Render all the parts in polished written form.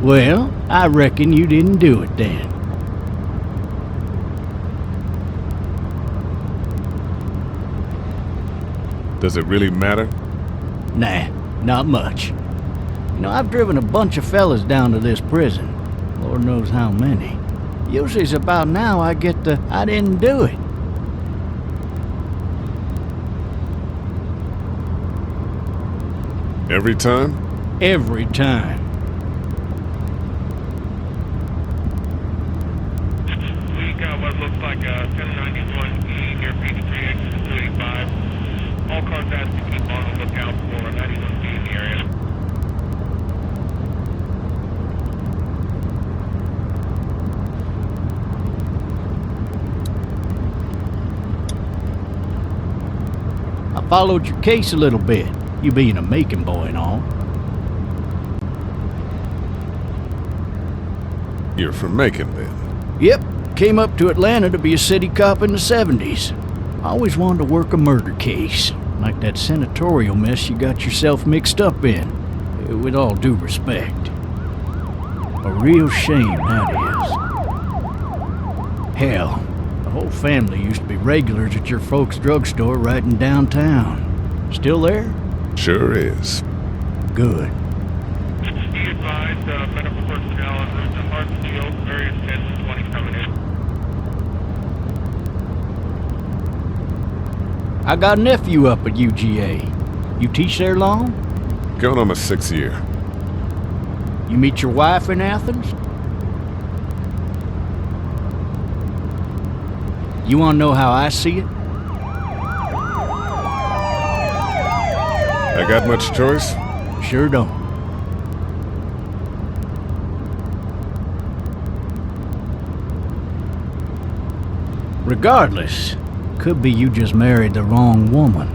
Well, I reckon you didn't do it then. Does it really matter? Nah, not much. You know, I've driven a bunch of fellas down to this prison. Lord knows how many. Usually it's about now I get the, I didn't do it. Every time? Every time. We got what looks like a 1091E near Peachtree, exit 285. All cars asked to keep on the lookout for a 91B in the area. I followed your case a little bit, you being a Macon boy and all. You're from Macon, then? Yep, came up to Atlanta to be a city cop in the 70s. I always wanted to work a murder case, like that senatorial mess you got yourself mixed up in, with all due respect. A real shame, that is. Hell, the whole family used to be regulars at your folks' drugstore right in downtown. Still there? Sure is. Good. Be advised, medical personnel en route to Hartsfield, various 10 to 20 coming in. I got a nephew up at UGA. You teach there long? Going on my 6th year. You meet your wife in Athens? You want to know how I see it? I got much choice? Sure don't. Regardless, could be you just married the wrong woman.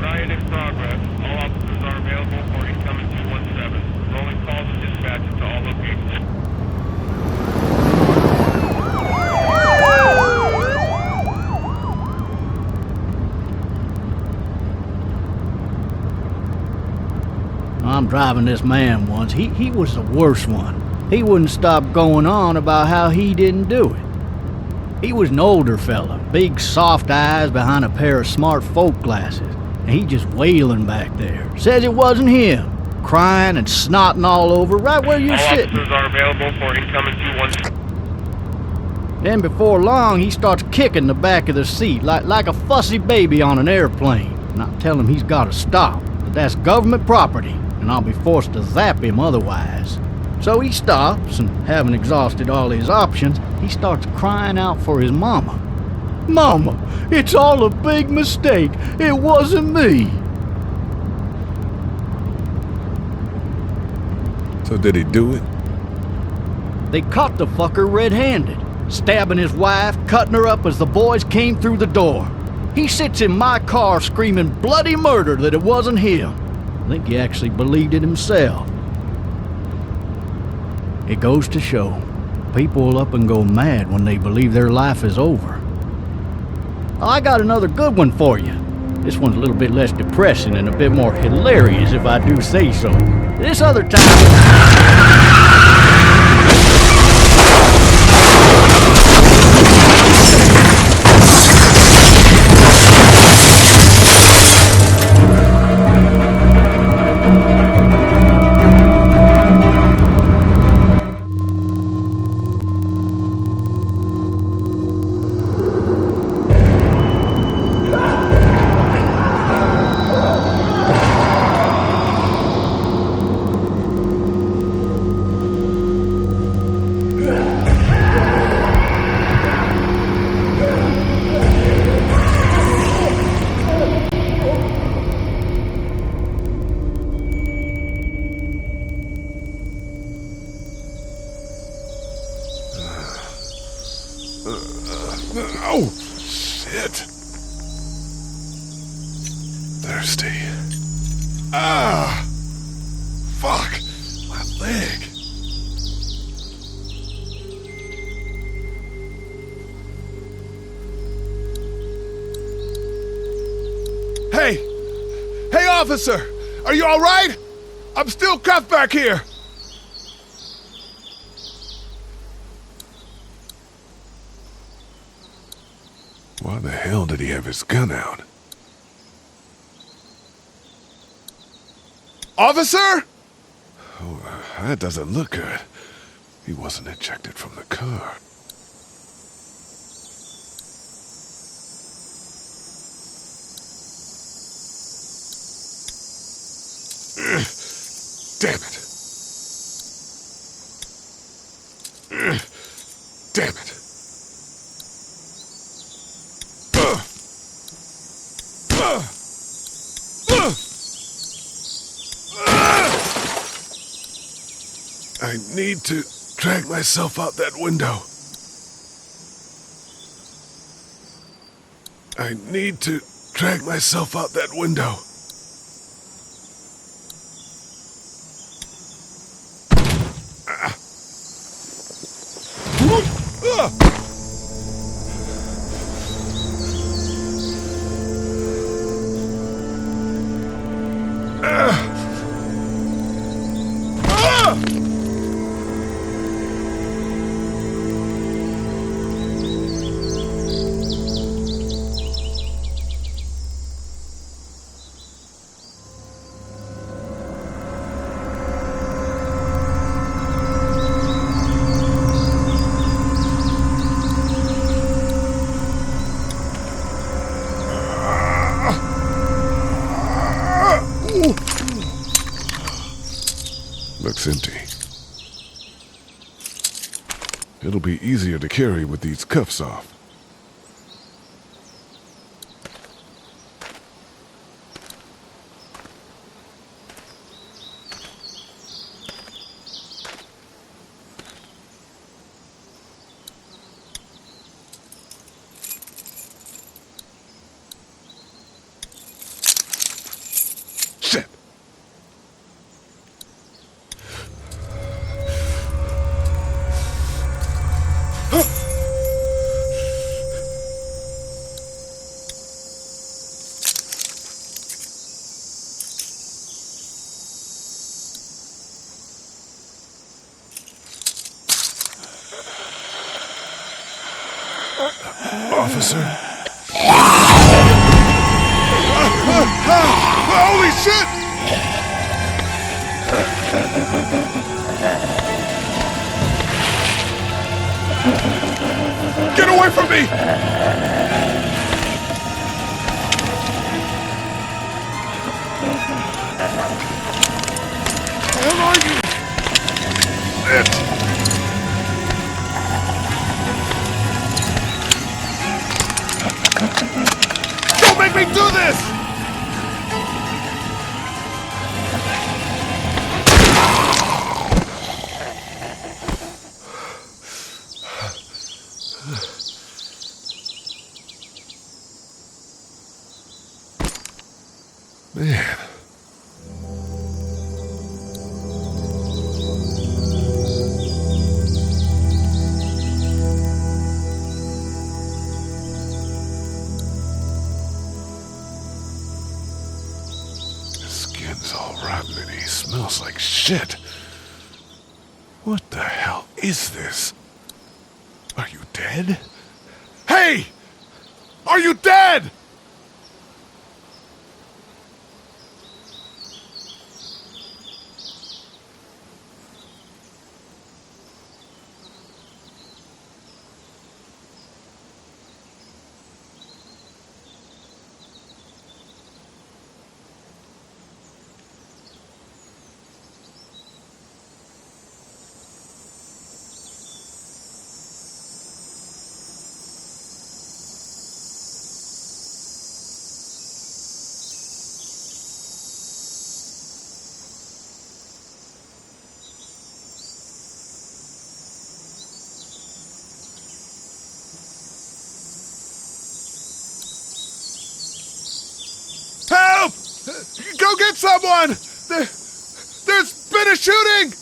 Riot in progress. All officers are available for incoming 217. Rolling calls and dispatches to all locations. I'm driving this man once. He was the worst one. He wouldn't stop going on about how he didn't do it. He was an older fella, big soft eyes behind a pair of smart folk glasses. And he just wailing back there. Says it wasn't him. Crying and snotting all over right where you're All sitting. officers are available for incoming 217. Then before long, he starts kicking the back of the seat like a fussy baby on an airplane. And I tell him he's got to stop. But that's government property, and I'll be forced to zap him otherwise. So he stops, and having exhausted all his options, he starts crying out for his mama. Mama, it's all a big mistake. It wasn't me. So did he do it? They caught the fucker red-handed, stabbing his wife, cutting her up as the boys came through the door. He sits in my car screaming bloody murder that it wasn't him. I think he actually believed it himself. It goes to show, people will up and go mad when they believe their life is over. I got another good one for you. This one's a little bit less depressing and a bit more hilarious if I do say so. This other time... Oh, shit. Thirsty. Ah! Fuck! My leg. Officer, are you all right? I'm still cuffed back here. Why the hell did he have his gun out? Officer? Oh, that doesn't look good. He wasn't ejected from the car. Damn it. Damn it. I need to drag myself out that window. I need to drag myself out that window. Looks empty. It'll be easier to carry with these cuffs off. Shit! Officer? Holy shit! Get away from me! Where are you? Don't make me do this! Man. All rotten and he smells like shit. What the hell is this? Are you dead? Hey! Are you dead? Help! Go get someone! There's been a shooting!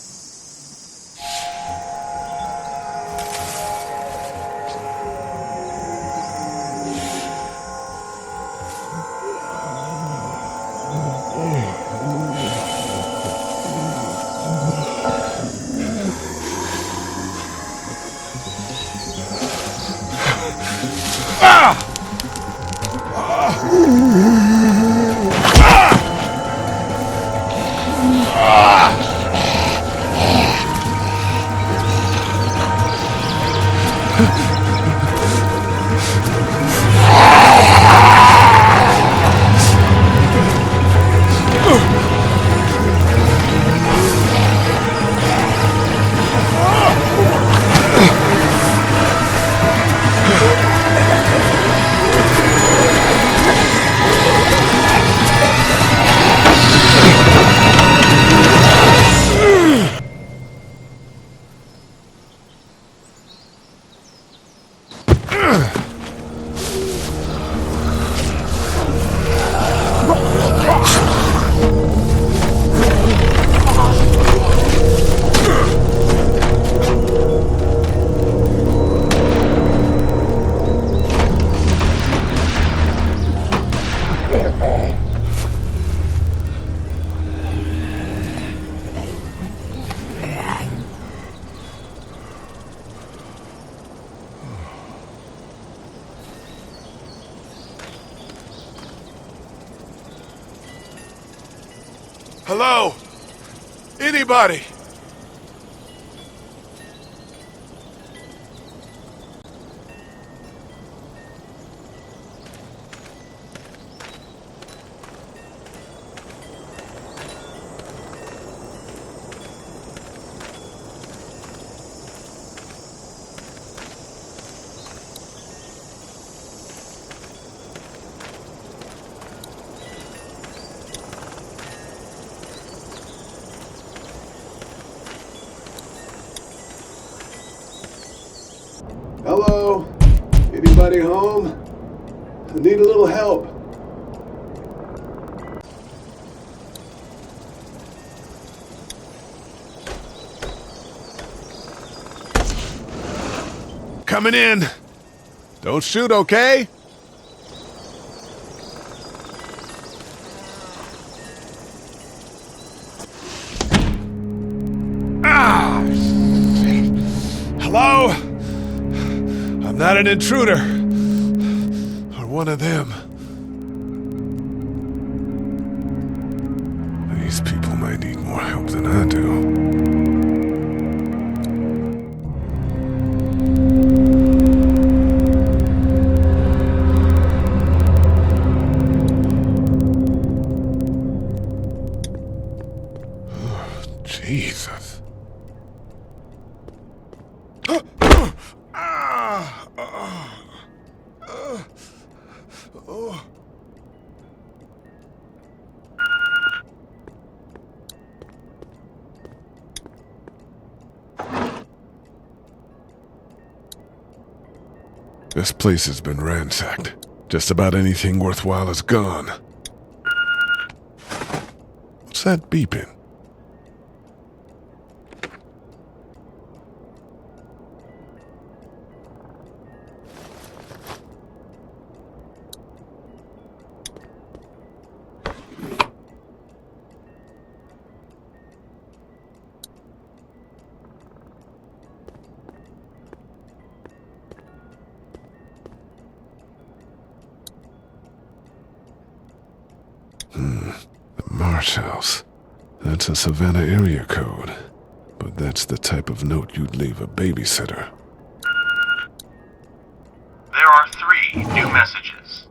Hello? Anybody? Hello? Anybody home? I need a little help. Coming in. Don't shoot, okay? Ah! Shit. Hello? I'm not an intruder. Or one of them. These people might need more help than I do. Jesus. This place has been ransacked. Just about anything worthwhile is gone. What's that beeping? The Marsh House. That's a Savannah area code. But that's the type of note you'd leave a babysitter. There are 3 new messages.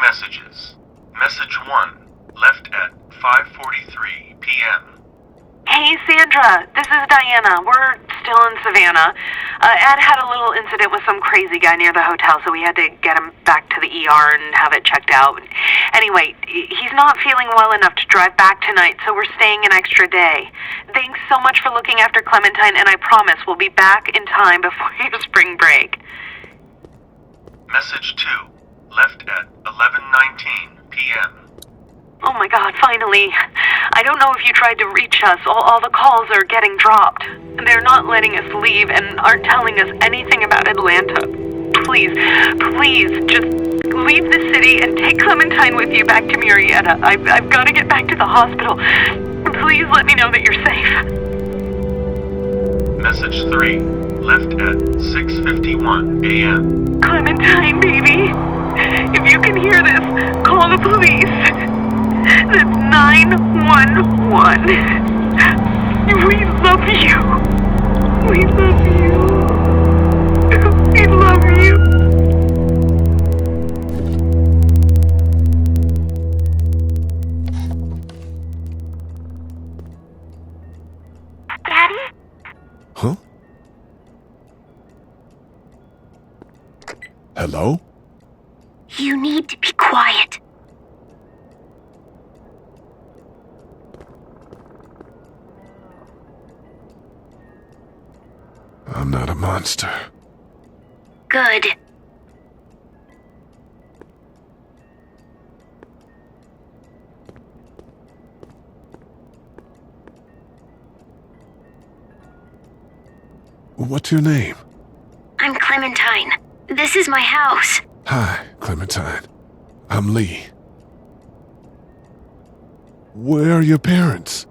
Messages. Message 1, left at 5:43 p.m. Hey, Sandra, this is Diana. We're still in Savannah. Ed had a little incident with some crazy guy near the hotel, so we had to get him back to the ER and have it checked out. Anyway, he's not feeling well enough to drive back tonight, so we're staying an extra day. Thanks so much for looking after Clementine, and I promise we'll be back in time before your spring break. Message 2, left at 11:19 p.m. Oh my God, finally. I don't know if you tried to reach us. All the calls are getting dropped. They're not letting us leave and aren't telling us anything about Atlanta. Please, just leave the city and take Clementine with you back to Marietta. I've got to get back to the hospital. Please let me know that you're safe. Message 3, left at 6:51 a.m. Clementine, baby. If you can hear this, call the police. That's 911. We love you. We love you. We love you. Daddy? Huh? Hello? You need to be quiet. I'm not a monster. Good. What's your name? I'm Clementine. This is my house. Hi, Clementine. I'm Lee. Where are your parents?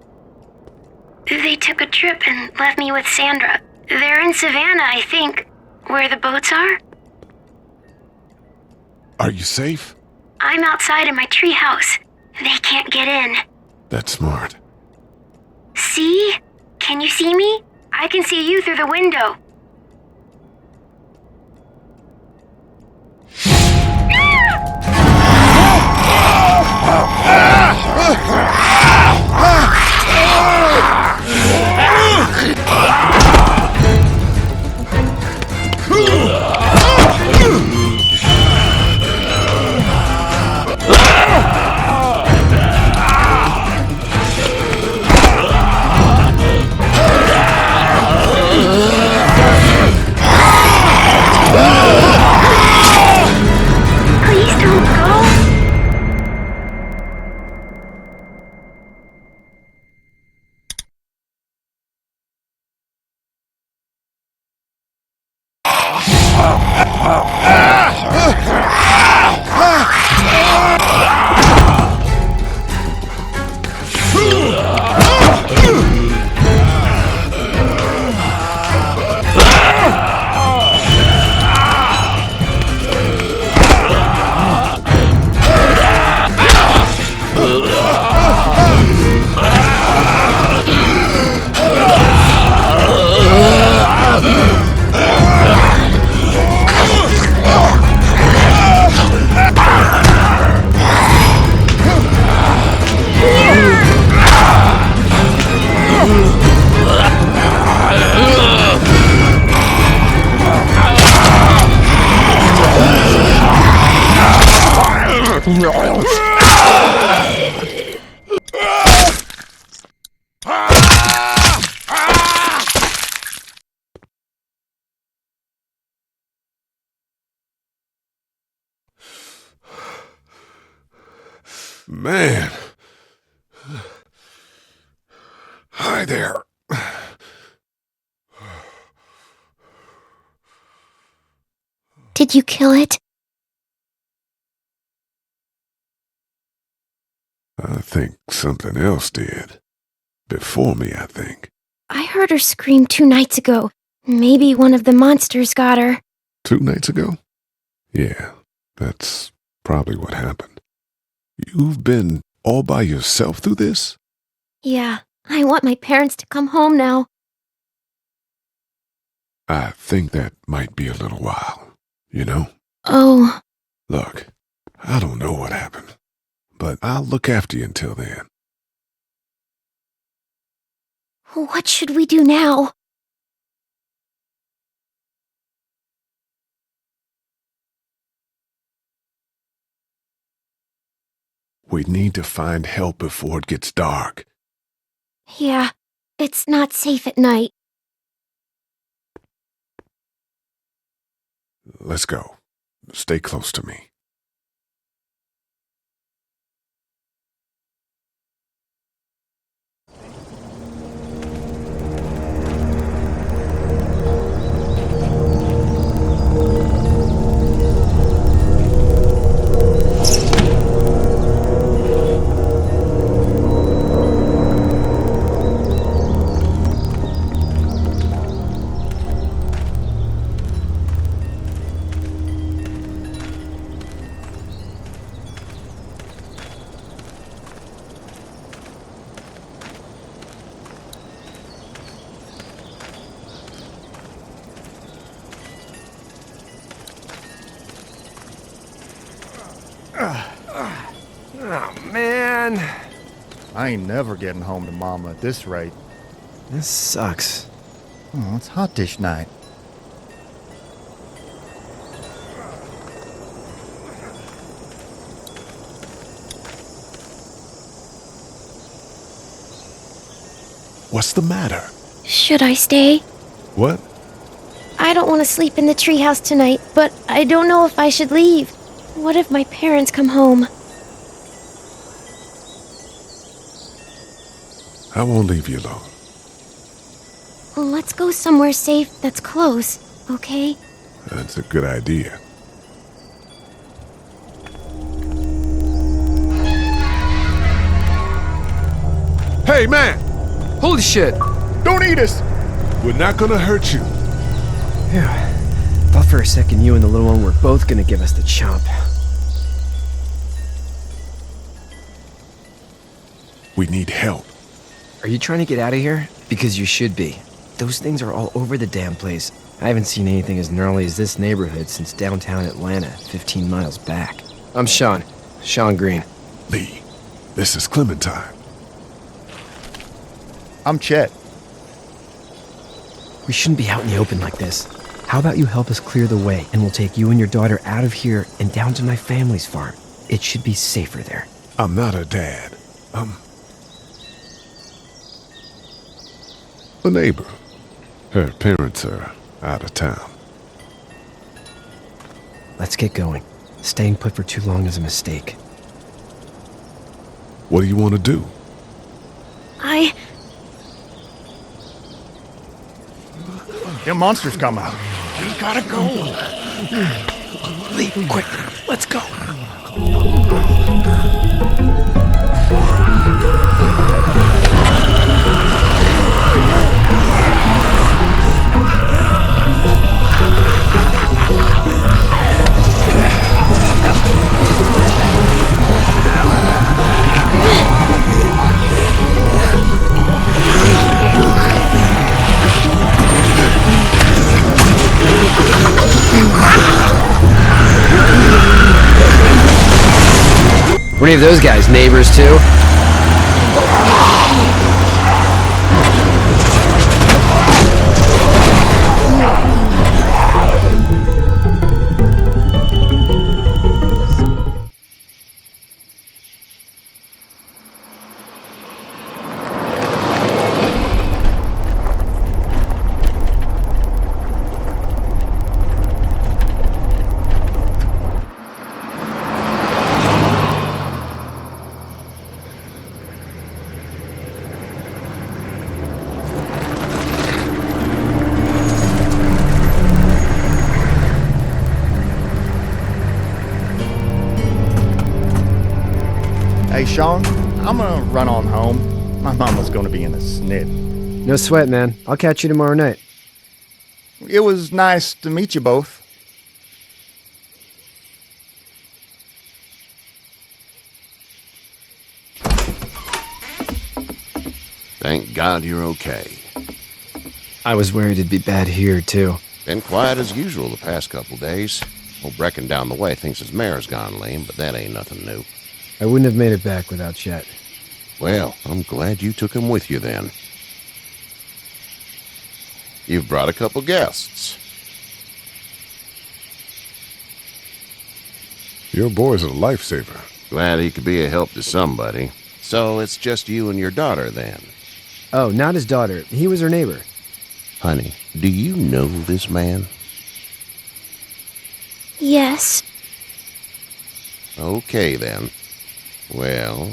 They took a trip and left me with Sandra. They're in Savannah, I think, where the boats are. Are you safe? I'm outside in my treehouse. They can't get in. That's smart. See? Can you see me? I can see you through the window. Please don't go. Man. Hi there. Did you kill it? I think something else did. Before me, I think. I heard her scream 2 nights ago. Maybe one of the monsters got her. 2 nights ago? Yeah, that's probably what happened. You've been all by yourself through this? Yeah, I want my parents to come home now. I think that might be a little while, you know? Oh. Look, I don't know what happened, but I'll look after you until then. What should we do now? We need to find help before it gets dark. Yeah, it's not safe at night. Let's go. Stay close to me. Oh, man. I ain't never getting home to Mama at this rate. This sucks. Oh, it's hot dish night. What's the matter? Should I stay? What? I don't want to sleep in the treehouse tonight, but I don't know if I should leave. What if my parents come home? I won't leave you alone. Let's go somewhere safe that's close, okay? That's a good idea. Hey, man! Holy shit! Don't eat us! We're not gonna hurt you. Yeah. Thought for a second you and the little one were both gonna give us the chomp. We need help. Are you trying to get out of here? Because you should be. Those things are all over the damn place. I haven't seen anything as gnarly as this neighborhood since downtown Atlanta, 15 miles back. I'm Shawn Greene. Lee, this is Clementine. I'm Chet. We shouldn't be out in the open like this. How about you help us clear the way, and we'll take you and your daughter out of here and down to my family's farm. It should be safer there. I'm not her dad. I'm a neighbor. Her parents are out of town. Let's get going. Staying put for too long is a mistake. What do you want to do? Them monsters come out. We gotta go. Lee, quick, let's go. Were any of those guys neighbors too? Hey, Shawn, I'm gonna run on home. My mama's gonna be in a snit. No sweat, man. I'll catch you tomorrow night. It was nice to meet you both. Thank God you're okay. I was worried it'd be bad here, too. Been quiet as usual the past couple days. Old Brecken down the way thinks his mare's gone lame, but that ain't nothing new. I wouldn't have made it back without Chet. Well, I'm glad you took him with you then. You've brought a couple guests. Your boy's a lifesaver. Glad he could be a help to somebody. So it's just you and your daughter then? Oh, not his daughter. He was her neighbor. Honey, do you know this man? Yes. Okay then. Well,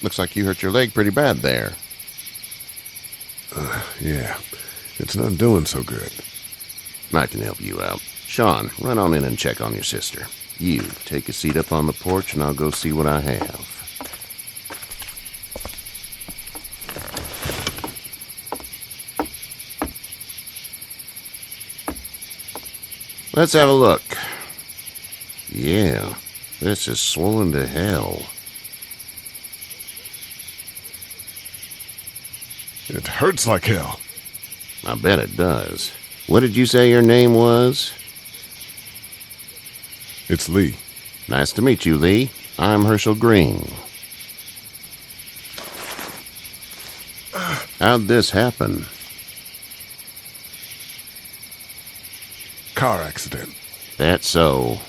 looks like you hurt your leg pretty bad there. Yeah, it's not doing so good. I can help you out. Shawn, run on in and check on your sister. You, take a seat up on the porch and I'll go see what I have. Let's have a look. Yeah, this is swollen to hell. It hurts like hell. I bet it does. What did you say your name was? It's Lee. Nice to meet you, Lee. I'm Hershel Greene. How'd this happen? Car accident. That's so.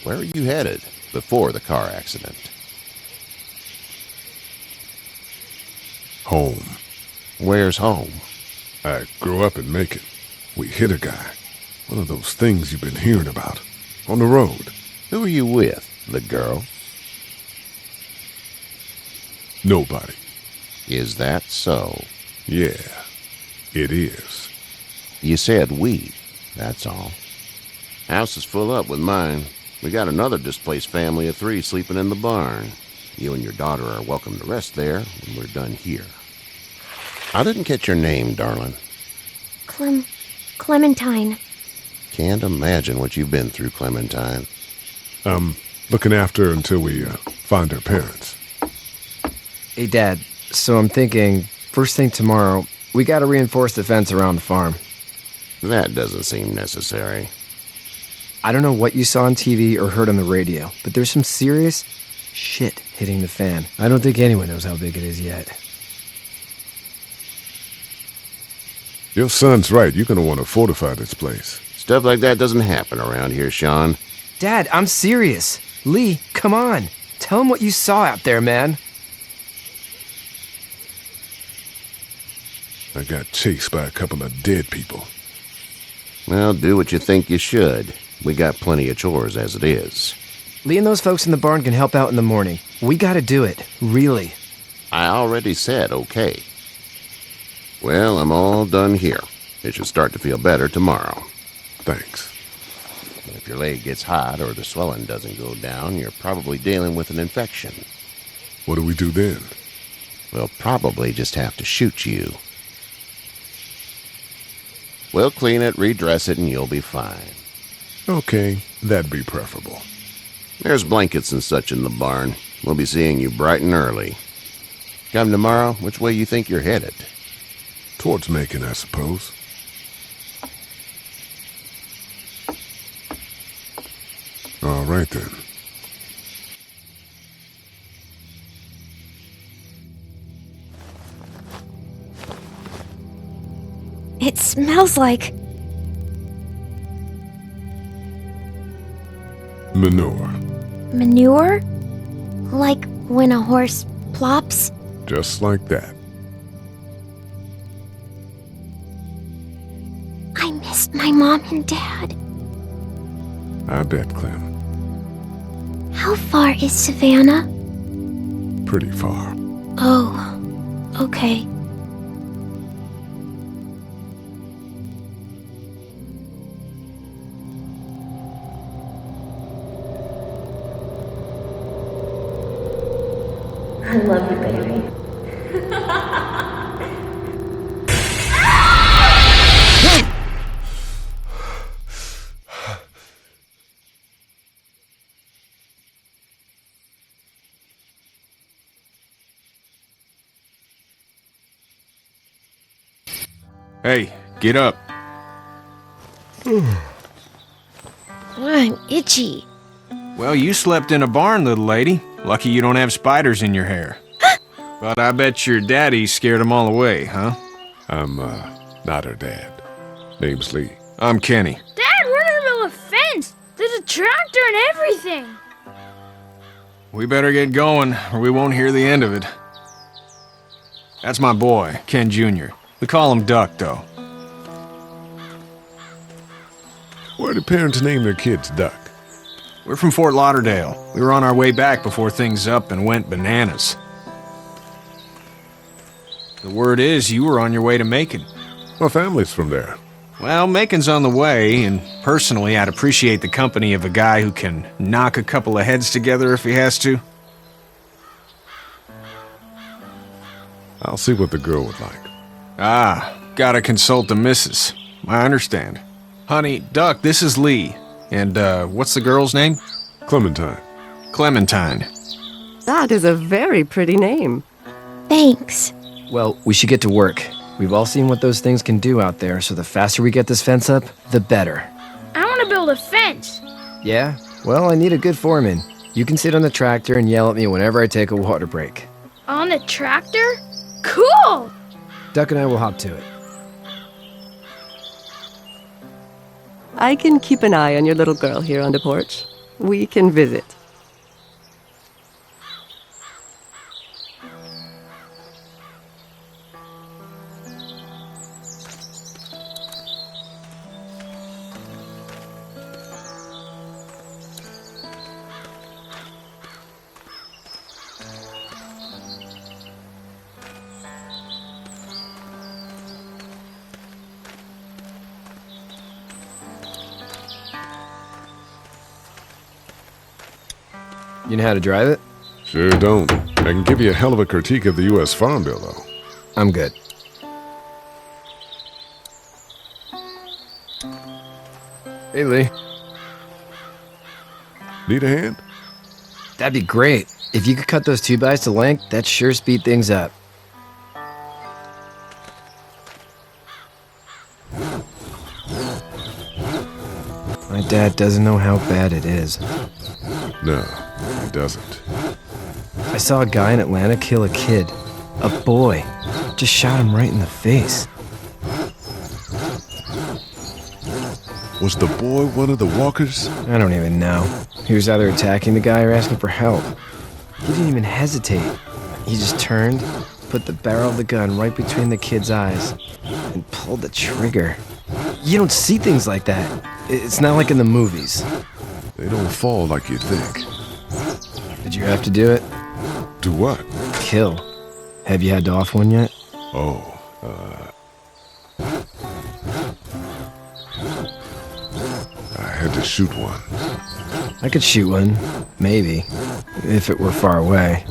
Where are you headed before the car accident? Home. Where's home? I grew up in Macon. We hit a guy. One of those things you've been hearing about. On the road. Who are you with? The girl? Nobody. Is that so? Yeah, it is. You said we. That's all. House is full up with mine. We got another displaced family of 3 sleeping in the barn. You and your daughter are welcome to rest there when we're done here. I didn't catch your name, darling. Clementine. Can't imagine what you've been through, Clementine. I'm looking after her until we find her parents. Hey, Dad, so I'm thinking, first thing tomorrow, we gotta reinforce the fence around the farm. That doesn't seem necessary. I don't know what you saw on TV or heard on the radio, but there's some serious shit hitting the fan. I don't think anyone knows how big it is yet. Your son's right. You're gonna want to fortify this place. Stuff like that doesn't happen around here, Shawn. Dad, I'm serious. Lee, come on. Tell him what you saw out there, man. I got chased by a couple of dead people. Well, do what you think you should. We got plenty of chores as it is. Lee and those folks in the barn can help out in the morning. We gotta do it. Really. I already said okay. Well, I'm all done here. It should start to feel better tomorrow. Thanks. If your leg gets hot or the swelling doesn't go down, you're probably dealing with an infection. What do we do then? We'll probably just have to shoot you. We'll clean it, redress it, and you'll be fine. Okay, that'd be preferable. There's blankets and such in the barn. We'll be seeing you bright and early. Come tomorrow, which way you think you're headed? Towards Macon, I suppose. All right, then. It smells like... Manure. manure? Like when a horse plops? Just like that. I missed my mom and dad. I bet, Clem. How far is Savannah? Pretty far. Oh, okay. I love you, baby. Hey, get up. I'm itchy. Well, you slept in a barn, little lady. Lucky you don't have spiders in your hair. But I bet your daddy scared them all away, huh? I'm, not her dad. Name's Lee. I'm Kenny. Dad, we're in the middle of a fence. There's a tractor and everything. We better get going, or we won't hear the end of it. That's my boy, Ken Jr. We call him Duck, though. Where do parents name their kids Duck? We're from Fort Lauderdale. We were on our way back before things up and went bananas. The word is you were on your way to Macon. My family's from there. Well, Macon's on the way, and personally, I'd appreciate the company of a guy who can knock a couple of heads together if he has to. I'll see what the girl would like. Ah, gotta consult the missus. I understand. Honey, Duck, this is Lee. And, what's the girl's name? Clementine. Clementine. That is a very pretty name. Thanks. Well, we should get to work. We've all seen what those things can do out there, so the faster we get this fence up, the better. I want to build a fence. Yeah? Well, I need a good foreman. You can sit on the tractor and yell at me whenever I take a water break. On the tractor? Cool! Duck and I will hop to it. I can keep an eye on your little girl here on the porch. We can visit. You know how to drive it? Sure don't. I can give you a hell of a critique of the U.S. Farm Bill, though. I'm good. Hey, Lee. Need a hand? That'd be great. If you could cut those 2x to length, that'd sure speed things up. My dad doesn't know how bad it is. No, he doesn't. I saw a guy in Atlanta kill a kid. A boy. Just shot him right in the face. Was the boy one of the walkers? I don't even know. He was either attacking the guy or asking for help. He didn't even hesitate. He just turned, put the barrel of the gun right between the kid's eyes, and pulled the trigger. You don't see things like that. It's not like in the movies. They don't fall like you think. Did you have to do it? Do what? Kill. Have you had to off one yet? Oh, I had to shoot one. I could shoot one, maybe, if it were far away.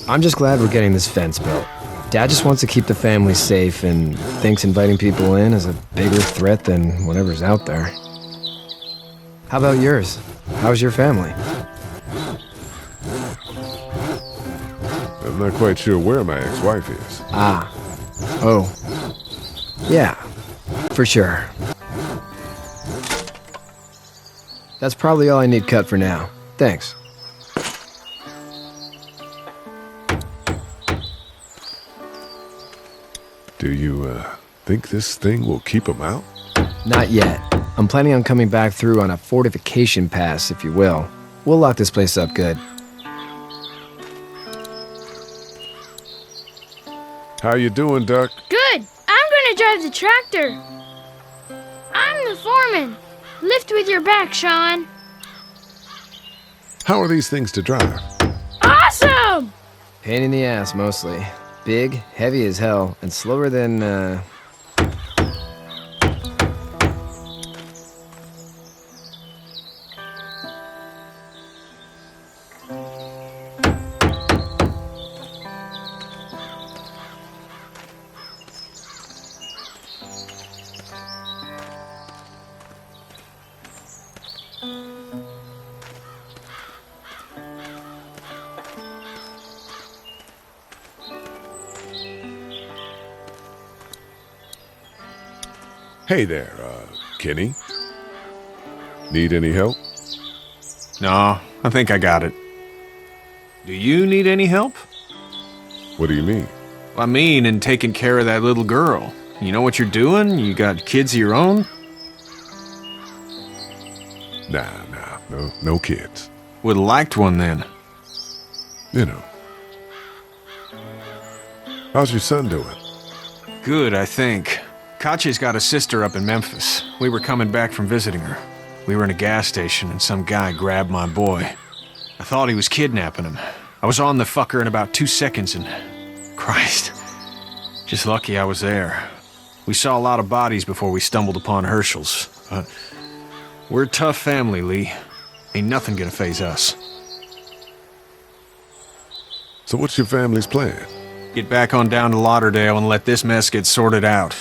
I'm just glad we're getting this fence built. Dad just wants to keep the family safe and thinks inviting people in is a bigger threat than whatever's out there. How about yours? How's your family? I'm not quite sure where my ex-wife is. Ah. Oh. Yeah, for sure. That's probably all I need cut for now. Thanks. Do you, think this thing will keep them out? Not yet. I'm planning on coming back through on a fortification pass, if you will. We'll lock this place up good. How you doing, Duck? Good. I'm gonna drive the tractor. I'm the foreman. Lift with your back, Shawn. How are these things to drive? Awesome! Pain in the ass, mostly. Big, heavy as hell, and slower than, Hey there, Kenny. Need any help? No, I think I got it. Do you need any help? What do you mean? I mean, in taking care of that little girl. You know what you're doing? You got kids of your own? Nah, no kids. Would've liked one then. You know. How's your son doing? Good, I think. Katya's got a sister up in Memphis. We were coming back from visiting her. We were in a gas station and some guy grabbed my boy. I thought he was kidnapping him. I was on the fucker in about 2 seconds and... Christ. Just lucky I was there. We saw a lot of bodies before we stumbled upon Hershel's. But we're a tough family, Lee. Ain't nothing gonna faze us. So what's your family's plan? Get back on down to Lauderdale and let this mess get sorted out.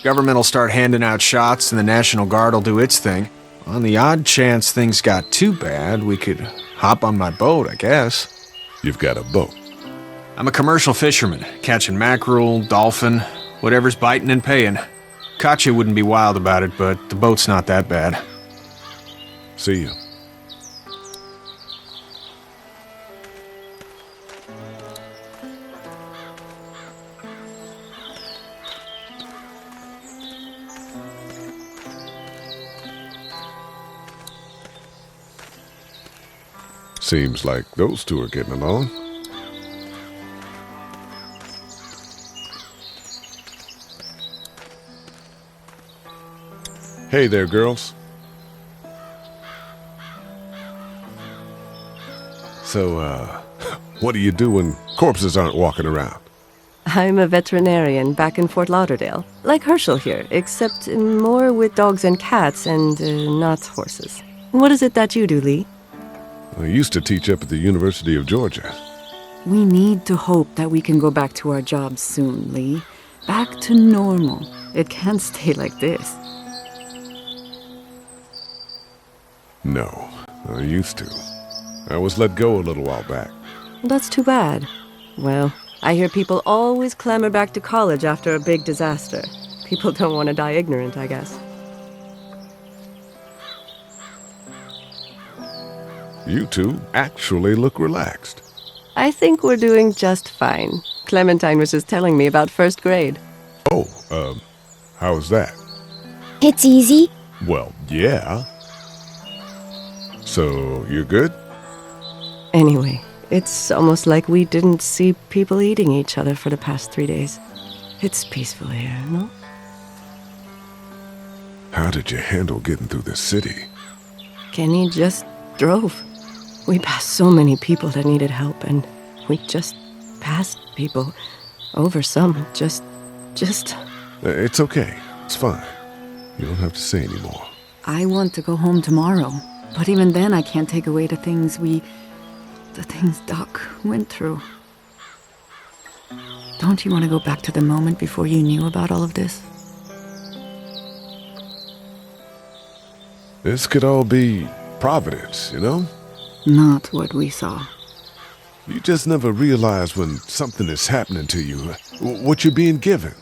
Government will start handing out shots and the National Guard will do its thing. On the odd chance things got too bad, we could hop on my boat, I guess. You've got a boat? I'm a commercial fisherman, catching mackerel, dolphin, whatever's biting and paying. Katya wouldn't be wild about it, but the boat's not that bad. See you. Seems like those two are getting along. Hey there, girls. So, what do you do when corpses aren't walking around? I'm a veterinarian back in Fort Lauderdale. Like Hershel here, except more with dogs and cats and not horses. What is it that you do, Lee? I used to teach up at the University of Georgia. We need to hope that we can go back to our jobs soon, Lee. Back to normal. It can't stay like this. No, I used to. I was let go a little while back. That's too bad. Well, I hear people always clamor back to college after a big disaster. People don't want to die ignorant, I guess. You two actually look relaxed. I think we're doing just fine. Clementine was just telling me about first grade. Oh, how's that? It's easy. Well, yeah. So, you're good? Anyway, it's almost like we didn't see people eating each other for the past 3 days. It's peaceful here, no? How did you handle getting through the city? Kenny just drove. We passed so many people that needed help, and we just passed people. Over some, just... It's okay. It's fine. You don't have to say anymore. I want to go home tomorrow. But even then, I can't take away the things Doc went through. Don't you want to go back to the moment before you knew about all of this? This could all be Providence, you know? Not what we saw. You just never realize when something is happening to you, what you're being given.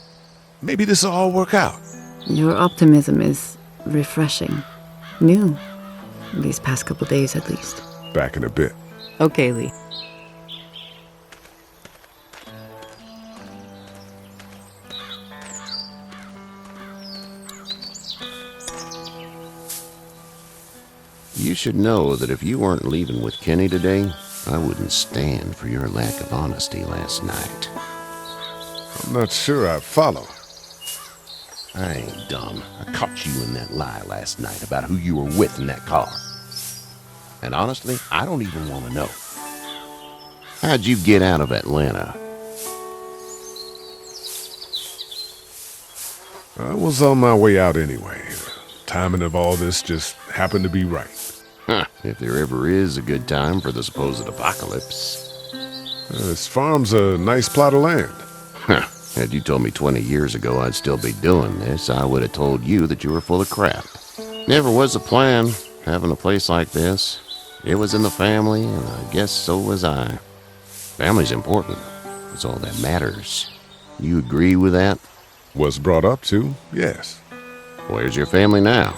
Maybe this will all work out. Your optimism is refreshing. New. These past couple days, at least. Back in a bit. Okay, Lee. You should know that if you weren't leaving with Kenny today, I wouldn't stand for your lack of honesty last night. I'm not sure I follow. I ain't dumb. I caught you in that lie last night about who you were with in that car. And honestly, I don't even want to know. How'd you get out of Atlanta? I was on my way out anyway. Timing of all this just happened to be right. Huh, if there ever is a good time for the supposed apocalypse. This farm's a nice plot of land. Huh. Had you told me 20 years ago I'd still be doing this, I would have told you that you were full of crap. Never was a plan, having a place like this. It was in the family, and I guess so was I. Family's important. It's all that matters. You agree with that? Was brought up to, yes. Where's your family now?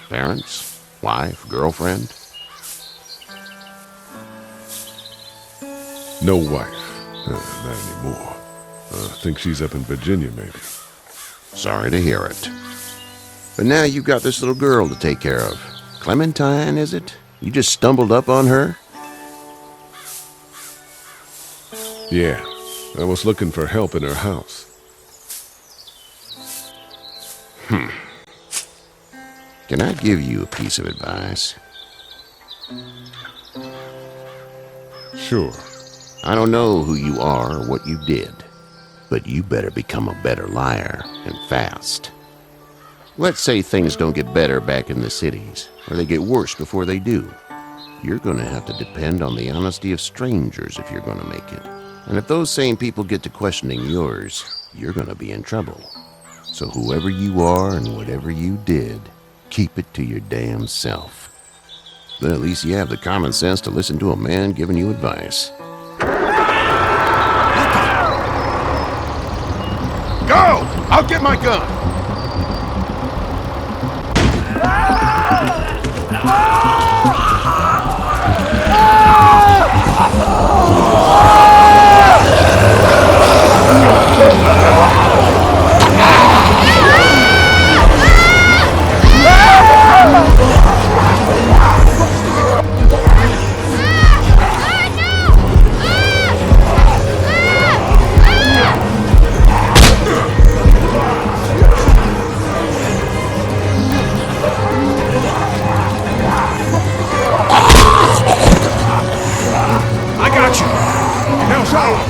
Parents? Wife? Girlfriend? No wife. Not anymore. I think she's up in Virginia, maybe. Sorry to hear it. But now you've got this little girl to take care of. Clementine, is it? You just stumbled up on her? Yeah. I was looking for help in her house. Can I give you a piece of advice? Sure. I don't know who you are or what you did, but you better become a better liar, and fast. Let's say things don't get better back in the cities, or they get worse before they do. You're going to have to depend on the honesty of strangers if you're going to make it. And if those same people get to questioning yours, you're going to be in trouble. So whoever you are and whatever you did, keep it to your damn self. Then at least you have the common sense to listen to a man giving you advice. Go! I'll get my gun!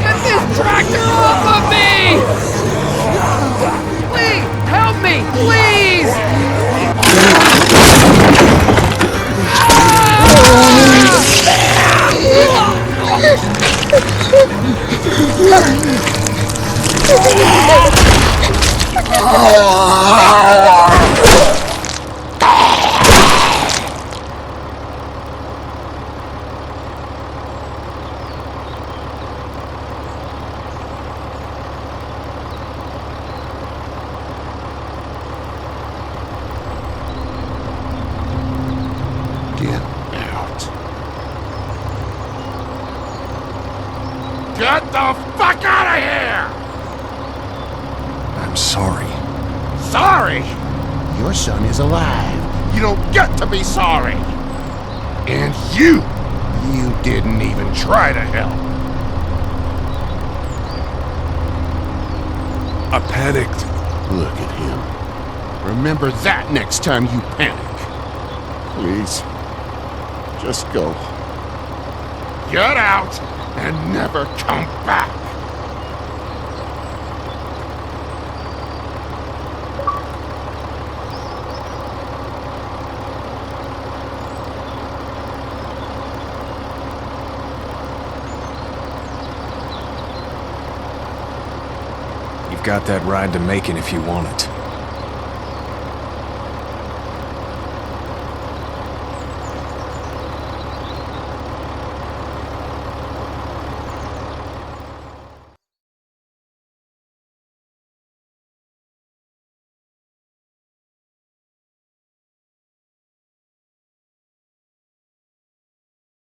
Get this tractor off of me! Please, help me, please! the fuck out of here! I'm sorry. Sorry? Your son is alive. You don't get to be sorry. And you didn't even try to help. I panicked. Look at him. Remember that next time you panic. Please. Just go. Get out and never come back. You've got that ride to Macon if you want it.